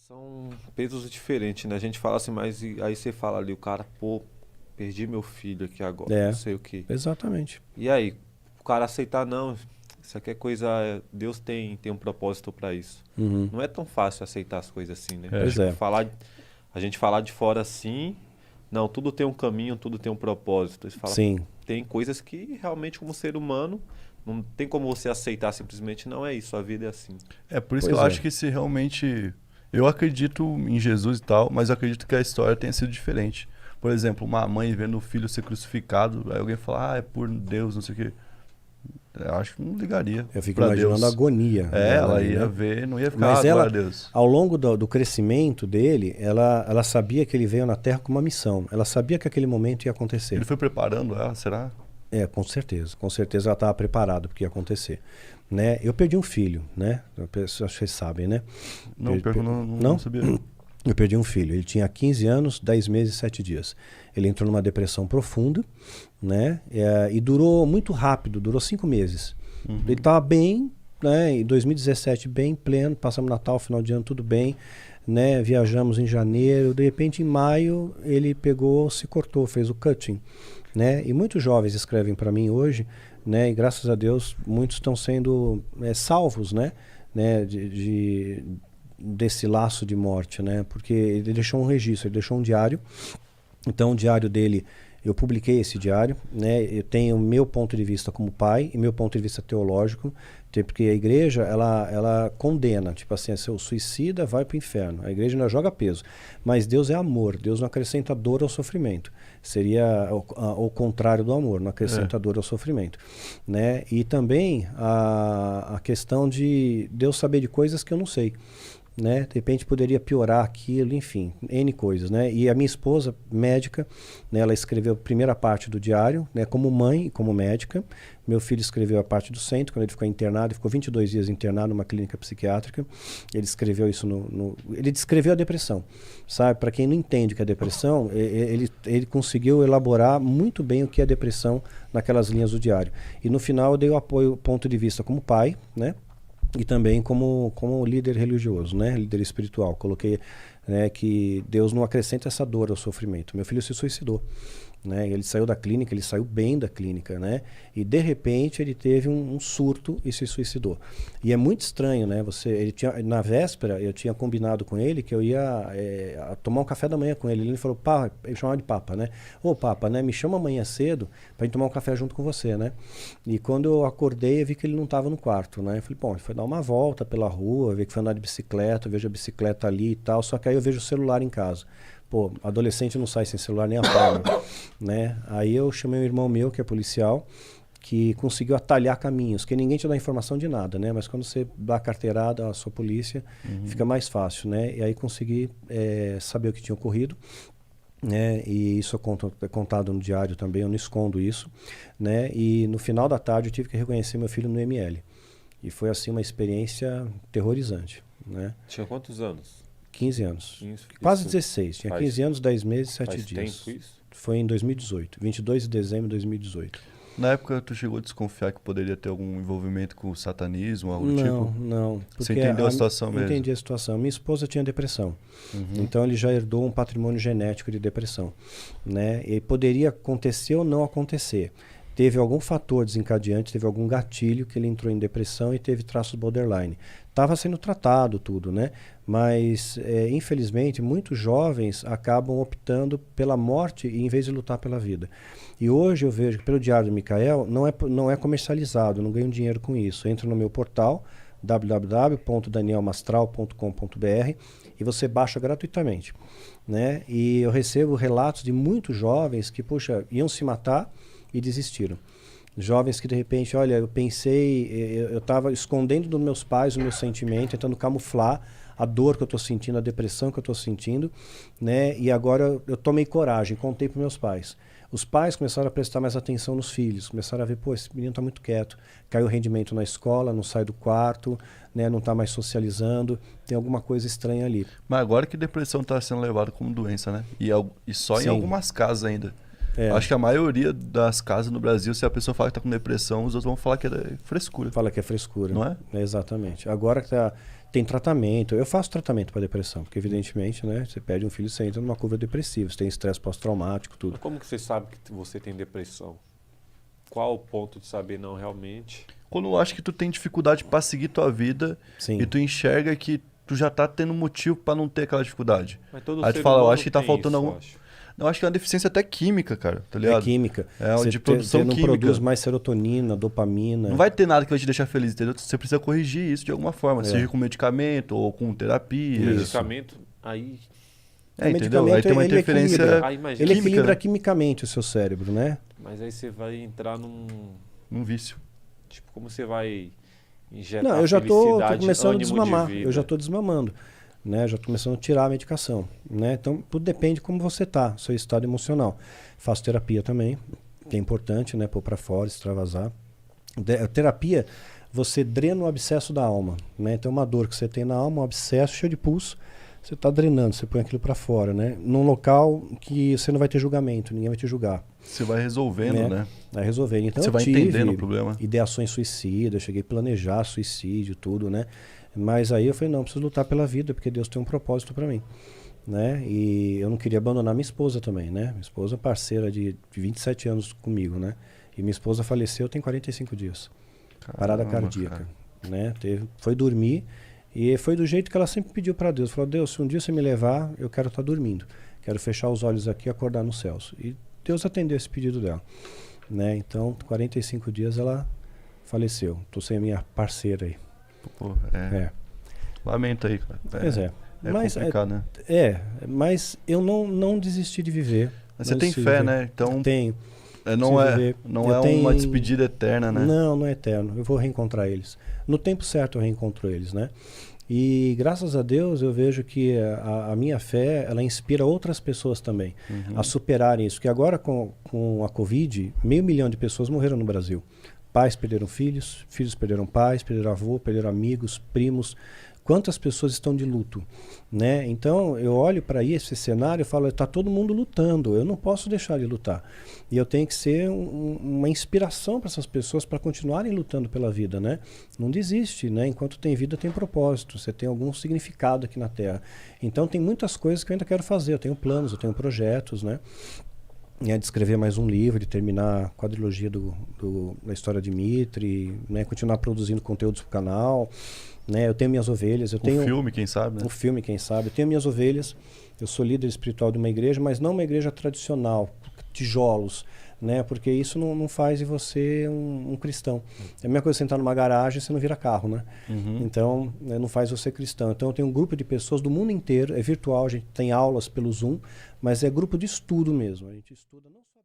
São pesos diferentes, né? A gente fala assim, mas aí você fala ali, o cara, pô, perdi meu filho aqui agora, não É, sei o quê. exatamente. E aí, o cara aceitar, não, isso aqui é coisa, Deus tem um propósito pra isso. Uhum. Não é tão fácil aceitar as coisas assim, né? É. Pois Tipo, é. a gente falar de fora assim, não, tudo tem um caminho, tudo tem um propósito. Você fala, Sim. tem coisas que realmente como ser humano, não tem como você aceitar simplesmente, não é isso, a vida é assim. É por isso Pois que eu é. acho que se realmente. Eu acredito em Jesus e tal, mas eu acredito que a história tenha sido diferente. Por exemplo, uma mãe vendo o filho ser crucificado, aí alguém fala, ah, é por Deus, não sei o quê. Eu acho que não ligaria Eu fico pra imaginando a Deus. agonia É, dela ela ali, ia né? ver, não ia ficar, Mas ah, glória ela, a Deus. ao longo do crescimento dele, ela sabia que ele veio na Terra com uma missão. Ela sabia que aquele momento ia acontecer. Ele foi preparando ela, será? É, com certeza. Com certeza ela estava preparada porque ia acontecer. Né? Eu perdi um filho, né? Acho que vocês sabem, né? Não, pior que eu não sabia. Eu perdi um filho. Ele tinha 15 anos, 10 meses e 7 dias. Ele entrou numa depressão profunda, né? E durou muito rápido, durou 5 meses. Ele estava bem, né? Em 2017, bem pleno. Passamos Natal, final de ano, tudo bem. Né? Viajamos em janeiro. De repente, em maio, ele pegou, se cortou, fez o cutting. Né? E muitos jovens escrevem para mim hoje, né? E graças a Deus, muitos estão sendo salvos, né? Desse laço de morte, né? Porque ele deixou um registro, ele deixou um diário. Então, o diário dele, eu publiquei esse diário, né? Eu tenho o meu ponto de vista como pai e meu ponto de vista teológico, porque a igreja, ela condena, tipo assim, se o suicida vai para o inferno. A igreja não joga peso, mas Deus é amor, Deus não acrescenta dor ao sofrimento. Seria o contrário do amor, não acrescenta dor ao sofrimento, né? E também a questão de Deus saber de coisas que eu não sei. Né? De repente poderia piorar aquilo, enfim, N coisas, né? E a minha esposa, médica, né, ela escreveu a primeira parte do diário, né, como mãe e como médica. Meu filho escreveu a parte do centro, quando ele ficou internado, ele ficou 22 dias internado numa clínica psiquiátrica. Ele escreveu isso ele descreveu a depressão, sabe? Para quem não entende o que é depressão, ele conseguiu elaborar muito bem o que é depressão naquelas linhas do diário. E no final eu dei o apoio, ponto de vista como pai, né? E também como líder religioso, né? Líder espiritual. Coloquei, né, que Deus não acrescenta essa dor ao sofrimento. Meu filho se suicidou. Né? Ele saiu da clínica, ele saiu bem da clínica, né? E de repente ele teve um surto e se suicidou. E é muito estranho, né? Na véspera eu tinha combinado com ele que eu ia tomar um café da manhã com ele. Ele falou, pá, ele chamava de Papa, né? Ô Papa, né? Me chama amanhã cedo pra gente tomar um café junto com você, né? E quando eu acordei eu vi que ele não estava no quarto, né? Eu falei, bom, ele foi dar uma volta pela rua, ver que foi andar de bicicleta, eu vejo a bicicleta ali e tal, só que aí eu vejo o celular em casa. Pô, adolescente não sai sem celular nem a pau, né? Aí eu chamei um irmão meu, que é policial, que conseguiu atalhar caminhos, que ninguém te dá informação de nada, né? Mas quando você dá a carteirada à sua polícia, fica mais fácil, né? E aí consegui saber o que tinha ocorrido, né? E isso é contado no diário também, eu não escondo isso, né? E no final da tarde eu tive que reconhecer meu filho no ML. E foi assim uma experiência terrorizante, né? Tinha quantos anos? 15 anos. 15, Quase isso 16. Tinha faz- 15 anos, 10 meses, 7 Faz dias. tempo isso? Foi em 2018. 22 de dezembro de 2018. Na época tu chegou a desconfiar que poderia ter algum envolvimento com o satanismo, algo do Não, tipo? não. Você entendeu a situação mesmo? Entendi a situação. Minha esposa tinha depressão. Então ele já herdou um patrimônio genético de depressão, né? E poderia acontecer ou não acontecer. Teve algum fator desencadeante, teve algum gatilho que ele entrou em depressão e teve traços borderline. Estava sendo tratado tudo, né? Mas, infelizmente, muitos jovens acabam optando pela morte em vez de lutar pela vida. E hoje eu vejo que pelo Diário do Micael não é comercializado, eu não ganho dinheiro com isso. Entra no meu portal, www.danielmastral.com.br, e você baixa gratuitamente, né? E eu recebo relatos de muitos jovens que, puxa, iam se matar e desistiram. Jovens que de repente, olha, eu estava escondendo dos meus pais o meu sentimento, tentando camuflar a dor que eu estou sentindo, a depressão que eu estou sentindo, né? E agora eu tomei coragem, contei para meus pais. Os pais começaram a prestar mais atenção nos filhos, começaram a ver, pô, esse menino está muito quieto, caiu o rendimento na escola, não sai do quarto, né? Não está mais socializando, tem alguma coisa estranha ali. Mas agora que depressão está sendo levada como doença, né? E só em Sim. algumas casas ainda. Acho que a maioria das casas no Brasil, se a pessoa fala que está com depressão, os outros vão falar que é frescura. Fala que é frescura. Não é? Exatamente. Agora que Tem tratamento. Eu faço tratamento para depressão, porque evidentemente, né, você perde um filho, você entra numa curva depressiva, você tem estresse pós-traumático, tudo. Mas como que você sabe que você tem depressão? Qual o ponto de saber não realmente? Quando eu acho que tu tem dificuldade pra seguir tua vida Sim. e tu enxerga que tu já tá tendo motivo pra não ter aquela dificuldade. Mas todo Aí tu ser fala, eu humano acho que tá tem faltando isso, algum... eu acho. Eu acho que é uma deficiência até química, cara, tá É ligado? química. É Você de produção você não química. produz mais serotonina, dopamina. Não vai ter nada que vai te deixar feliz, entendeu? Você precisa corrigir isso de alguma forma, É. seja com medicamento ou com terapia. Isso. Medicamento, aí O Entendeu? Aí medicamento, tem uma ele interferência equilibra. Aí imagina. Ele química, equilibra né? quimicamente o seu cérebro, né? Mas aí você vai entrar num... Um vício. Tipo, como você vai injetar Não, eu já tô felicidade, começando a ânimo de desmamar. vida? Eu já tô desmamando. Né? Já tô começando a tirar a medicação. Né? Então, tudo depende de como você tá, seu estado emocional. Faço terapia também, que é importante, né? Pôr pra fora, extravasar. A terapia, você drena o abscesso da alma. Né? Então, uma dor que você tem na alma, um abscesso cheio de pulso, você está drenando, você põe aquilo para fora, né? Num local que você não vai ter julgamento, ninguém vai te julgar. Você vai resolvendo, né? Vai resolver. Então, Você eu vai tive entendendo o problema. ideações suicidas, cheguei a planejar suicídio, tudo, né? Mas aí eu falei, não, eu preciso lutar pela vida, porque Deus tem um propósito para mim. Né? E eu não queria abandonar minha esposa também, né? Minha esposa é parceira de 27 anos comigo, né? E minha esposa faleceu tem 45 dias. Parada cardíaca, né? Foi dormir e foi do jeito que ela sempre pediu para Deus. Falou, Deus, se um dia você me levar, eu quero estar dormindo. Quero fechar os olhos aqui e acordar nos céus. E Deus atendeu esse pedido dela. Né? Então, 45 dias ela faleceu. Tô sem a minha parceira aí. Pô, É. Lamento aí, cara. Pois é. É Mas, complicado, né? mas eu não desisti de viver. Mas Não você tem desisti de fé, viver. né? Então, Tenho. não é viver. Eu uma tenho- despedida eterna, né? Não é eterno. Eu vou reencontrar eles. No tempo certo eu reencontro eles, né? E graças a Deus eu vejo que a minha fé, ela inspira outras pessoas também a superarem isso. Que agora com a Covid, 500 mil de pessoas morreram no Brasil. Pais perderam filhos, filhos perderam pais, perderam avô, perderam amigos, primos. Quantas pessoas estão de luto, né? Então eu olho para esse cenário e falo, está todo mundo lutando, eu não posso deixar de lutar. E eu tenho que ser uma inspiração para essas pessoas para continuarem lutando pela vida, né? Não desiste, né? Enquanto tem vida tem propósito, você tem algum significado aqui na Terra. Então tem muitas coisas que eu ainda quero fazer, eu tenho planos, eu tenho projetos, né? De escrever mais um livro, de terminar a quadrilogia da história de Mitri, né? Continuar produzindo conteúdos para o canal. Né? Eu tenho minhas ovelhas, eu tenho filme, quem sabe, né? um filme, quem sabe. Eu tenho minhas ovelhas, eu sou líder espiritual de uma igreja, mas não uma igreja tradicional, tijolos, né? Porque isso não faz de você um cristão. É a mesma coisa sentar numa garagem e você não vira carro, né? Então, não faz você cristão. Então, eu tenho um grupo de pessoas do mundo inteiro, é virtual, a gente tem aulas pelo Zoom, mas é grupo de estudo mesmo. A gente estuda não só